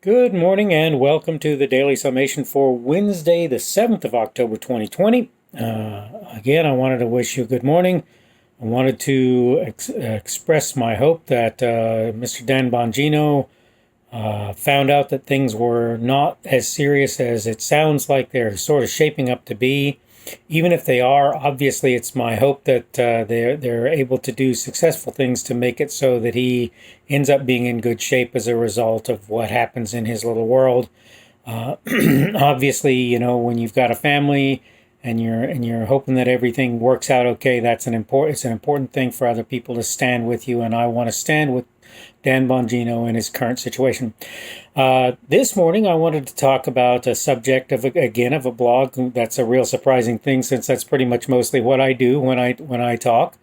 Good morning and welcome to the Daily Summation for Wednesday, the 7th of October, 2020. Again, I wanted to wish you a good morning. I wanted to express my hope that Mr. Dan Bongino found out that things were not as serious as it sounds like they're sort of shaping up to be. Even if they are, obviously, it's my hope that they're able to do successful things to make it so that he ends up being in good shape as a result of what happens in his little world. Obviously, when you've got a family and you're hoping that everything works out okay, it's an important thing for other people to stand with you, and I want to stand with Dan Bongino in his current situation. This morning, I wanted to talk about a subject of a blog. That's a real surprising thing, since that's pretty much mostly what I do when I talk.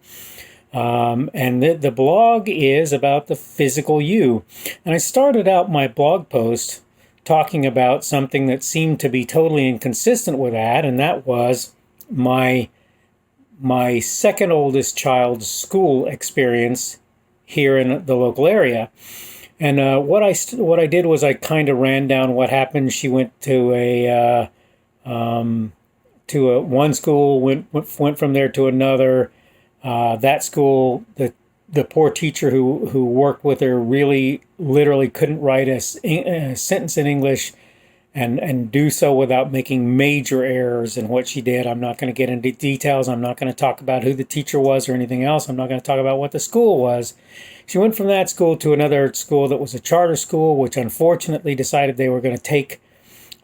And the blog is about the physical you. And I started out my blog post talking about something that seemed to be totally inconsistent with that, and that was my second oldest child's school experience here in the local area. And what I did was I kind of ran down what happened. She went to one school, went from there to another. That school, the poor teacher who worked with her really literally couldn't write a sentence in English and do so without making major errors in what she did. I'm not going to get into details. I'm not going to talk about who the teacher was or anything else. I'm not going to talk about what the school was. She went from that school to another school that was a charter school, which unfortunately decided they were going to take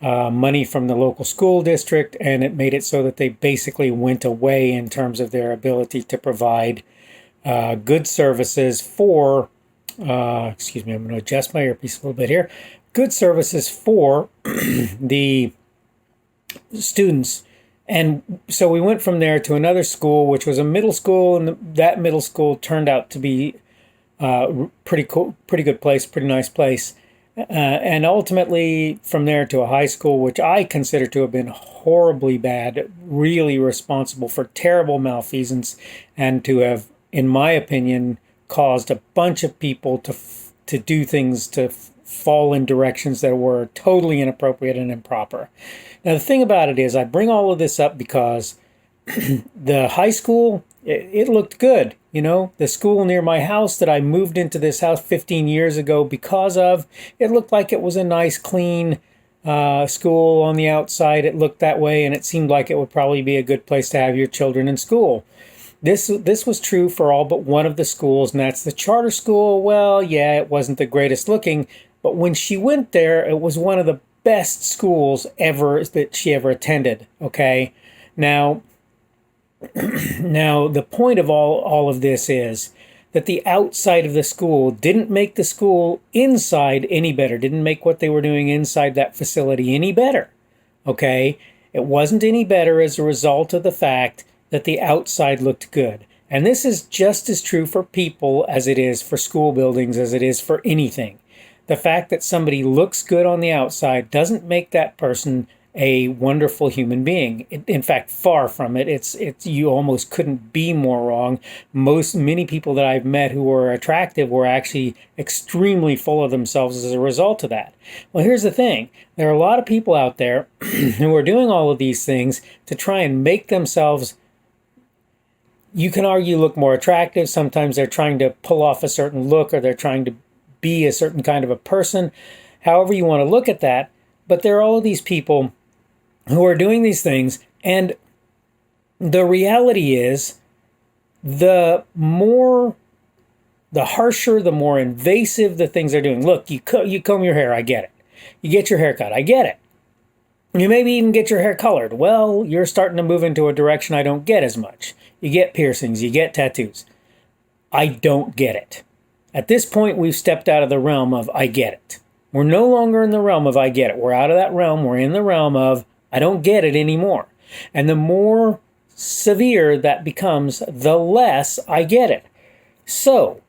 money from the local school district, and it made it so that they basically went away in terms of their ability to provide good services for, excuse me, I'm going to adjust my earpiece a little bit here, good services for the students. And so we went from there to another school, which was a middle school, and that middle school turned out to be pretty cool, pretty good place, pretty nice place. And ultimately from there to a high school, which I consider to have been horribly bad, really responsible for terrible malfeasance, and to have, in my opinion, caused a bunch of people to do things, to fall in directions that were totally inappropriate and improper. Now, the thing about it is, I bring all of this up because the high school, it looked good. The school near my house that I moved into this house 15 years ago because of, it looked like it was a nice, clean school on the outside. It looked that way, and it seemed like it would probably be a good place to have your children in school. This was true for all but one of the schools, and that's the charter school. Well, yeah, it wasn't the greatest looking, but when she went there, it was one of the best schools ever that she ever attended, okay? Now, the point of all of this is that the outside of the school didn't make the school inside any better, didn't make what they were doing inside that facility any better, okay? It wasn't any better as a result of the fact that the outside looked good. And this is just as true for people as it is for school buildings, as it is for anything. The fact that somebody looks good on the outside doesn't make that person a wonderful human being. In fact, far from it. It's you almost couldn't be more wrong. Many people that I've met who were attractive were actually extremely full of themselves as a result of that. Well, here's the thing. There are a lot of people out there who are doing all of these things to try and make themselves, you can argue, look more attractive. Sometimes they're trying to pull off a certain look, or they're trying to be a certain kind of a person. However you want to look at that. But there are all of these people who are doing these things, and the reality is, the harsher, the more invasive the things they're doing. Look, you comb your hair, I get it. You get your hair cut, I get it. You maybe even get your hair colored. Well, you're starting to move into a direction I don't get as much. You get piercings, you get tattoos. I don't get it. At this point, we've stepped out of the realm of I get it. We're no longer in the realm of I get it. We're out of that realm. We're in the realm of I don't get it anymore. And the more severe that becomes, the less I get it. So,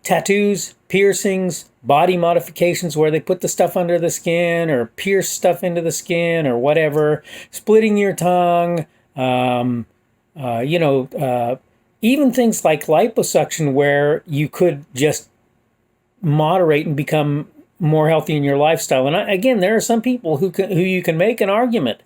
tattoos, piercings, body modifications where they put the stuff under the skin or pierce stuff into the skin or whatever, splitting your tongue, even things like liposuction where you could just moderate and become more healthy in your lifestyle. And again, there are some people who you can make an argument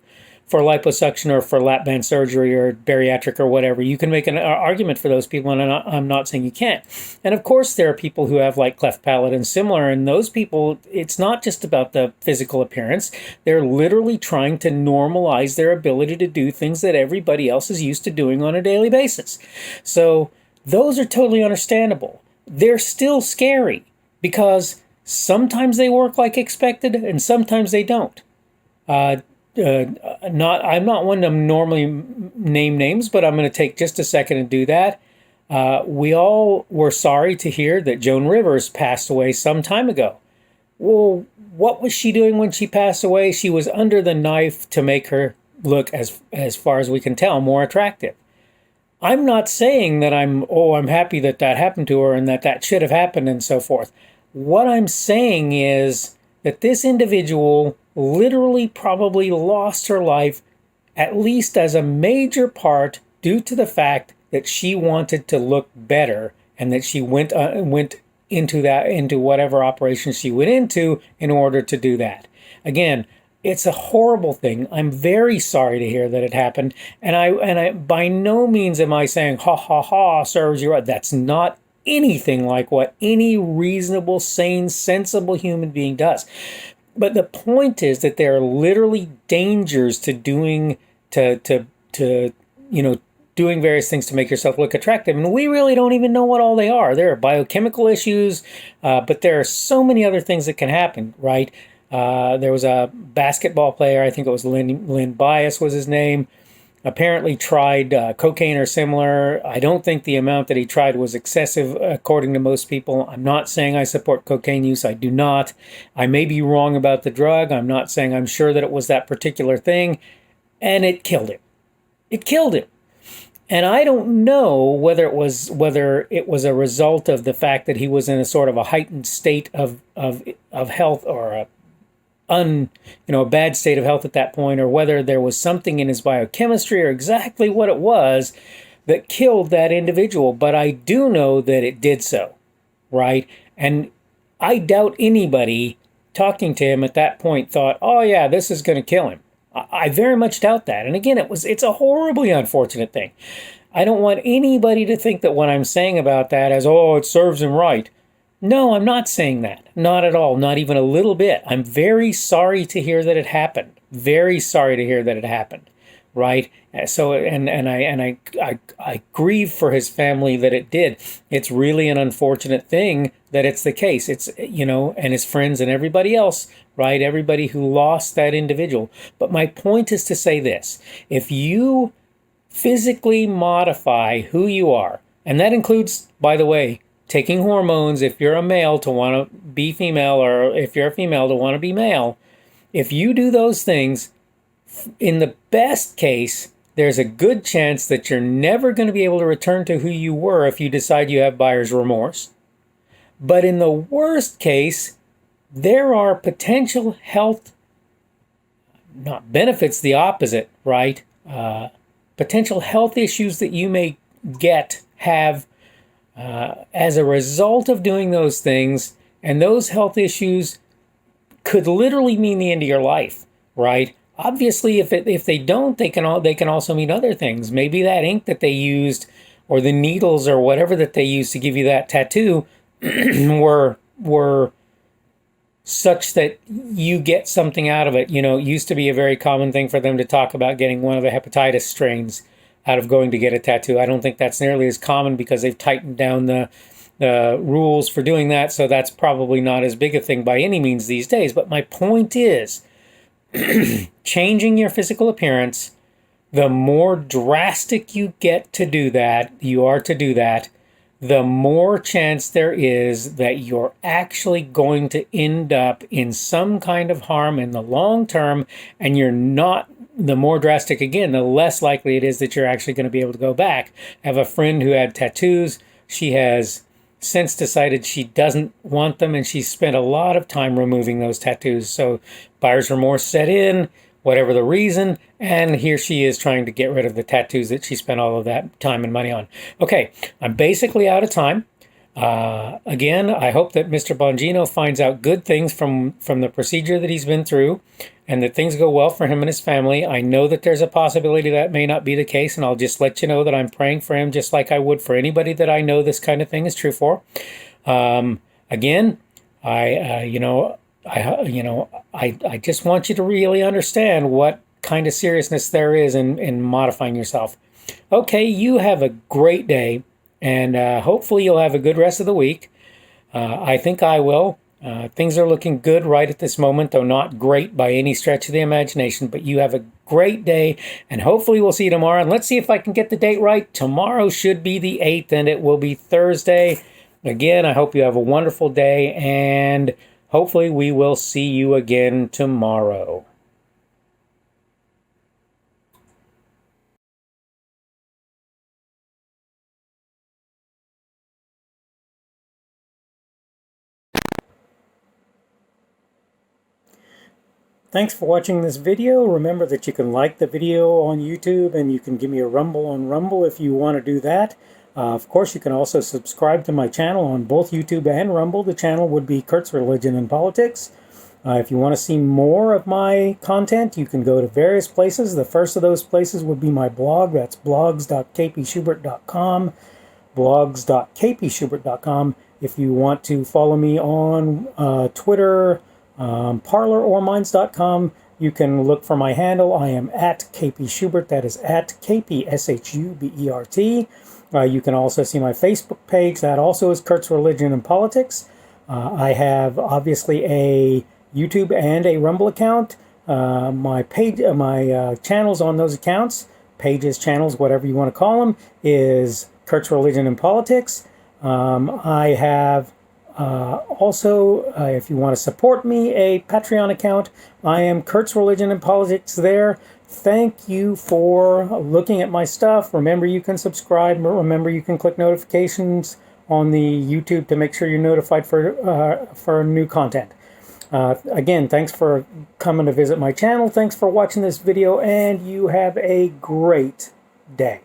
for liposuction or for lap band surgery or bariatric or whatever. You can make an argument for those people, and I'm not saying you can't. And of course, there are people who have like cleft palate and similar, and those people, it's not just about the physical appearance. They're literally trying to normalize their ability to do things that everybody else is used to doing on a daily basis. So those are totally understandable. They're still scary because sometimes they work like expected and sometimes they don't. I'm not one to normally name names, but I'm going to take just a second and do that. We all were sorry to hear that Joan Rivers passed away some time ago. Well, what was she doing when she passed away? She was under the knife to make her look, as far as we can tell, more attractive. I'm not saying that I'm happy that that happened to her and that should have happened and so forth. What I'm saying is that this individual literally probably lost her life, at least as a major part, due to the fact that she wanted to look better and that she went into whatever operation she went into in order to do that. Again, it's a horrible thing. I'm very sorry to hear that it happened, and I by no means am I saying ha ha ha serves you right. That's not anything like what any reasonable, sane, sensible human being does. But the point is that there are literally dangers to doing doing various things to make yourself look attractive, and we really don't even know what all they are. There are biochemical issues, but there are so many other things that can happen, right? There was a basketball player, I think it was Lynn Bias was his name, apparently tried cocaine or similar. I don't think the amount that he tried was excessive, according to most people. I'm not saying I support cocaine use. I do not. I may be wrong about the drug. I'm not saying I'm sure that it was that particular thing. And it killed him. It killed him. And I don't know whether it was a result of the fact that he was in a sort of a heightened state of health, or a bad state of health at that point, or whether there was something in his biochemistry or exactly what it was that killed that individual. But I do know that it did so, right? And I doubt anybody talking to him at that point thought, oh yeah, this is going to kill him. I very much doubt that. And again, it's a horribly unfortunate thing. I don't want anybody to think that what I'm saying about that as, oh, it serves him right. No, I'm not saying that. Not at all. Not even a little bit. I'm very sorry to hear that it happened. Very sorry to hear that it happened. Right? So, and I grieve for his family that it did. It's really an unfortunate thing that it's the case. It's, and his friends and everybody else, right? Everybody who lost that individual. But my point is to say this. If you physically modify who you are, and that includes, by the way, taking hormones if you're a male to want to be female, or if you're a female to want to be male, if you do those things, in the best case, there's a good chance that you're never going to be able to return to who you were if you decide you have buyer's remorse. But in the worst case, there are potential health, not benefits, the opposite, right? Potential health issues that you may have as a result of doing those things, and those health issues could literally mean the end of your life, right? Obviously, if they don't, they can also mean other things. Maybe that ink that they used, or the needles, or whatever that they used to give you that tattoo, were such that you get something out of it. It used to be a very common thing for them to talk about getting one of the hepatitis strains out of going to get a tattoo. I don't think that's nearly as common because they've tightened down the rules for doing that, so that's probably not as big a thing by any means these days. But my point is, changing your physical appearance, the more drastic you are to do that, the more chance there is that you're actually going to end up in some kind of harm in the long term, and the more drastic, again, the less likely it is that you're actually going to be able to go back. I have a friend who had tattoos. She has since decided she doesn't want them, and she's spent a lot of time removing those tattoos. So buyer's remorse set in, whatever the reason, and here she is trying to get rid of the tattoos that she spent all of that time and money on. Okay, I'm basically out of time. Again, I hope that Mr. Bongino finds out good things from the procedure that he's been through, and that things go well for him and his family. I know that there's a possibility that may not be the case, and I'll just let you know that I'm praying for him just like I would for anybody that I know this kind of thing is true for. Again, I just want you to really understand what kind of seriousness there is in modifying yourself. Okay, you have a great day, and hopefully you'll have a good rest of the week. I think I will. Things are looking good right at this moment, though not great by any stretch of the imagination, but you have a great day, and hopefully we'll see you tomorrow. And let's see if I can get the date right. Tomorrow should be the 8th, and it will be Thursday. Again, I hope you have a wonderful day, and hopefully we will see you again tomorrow. Thanks for watching this video. Remember that you can like the video on YouTube, and you can give me a rumble on Rumble if you want to do that. Of course, you can also subscribe to my channel on both YouTube and Rumble. The channel would be Kurt's Religion and Politics. If you want to see more of my content, you can go to various places. The first of those places would be my blog. That's blogs.kpschubert.com, blogs.kpschubert.com. If you want to follow me on Twitter, Parler or Minds.com, you can look for my handle. I am at KP Schubert. That is at KPSHUBERT. You can also see my Facebook page. That also is Kurt's Religion and Politics. I have obviously a YouTube and a Rumble account. My channels on those accounts, pages, channels, whatever you want to call them, is Kurt's Religion and Politics. I have also, if you want to support me, a Patreon account. I am Kurt's Religion and Politics there. Thank you for looking at my stuff. Remember, you can subscribe. Remember, you can click notifications on the YouTube to make sure you're notified for new content. Again, thanks for coming to visit my channel. Thanks for watching this video, and you have a great day.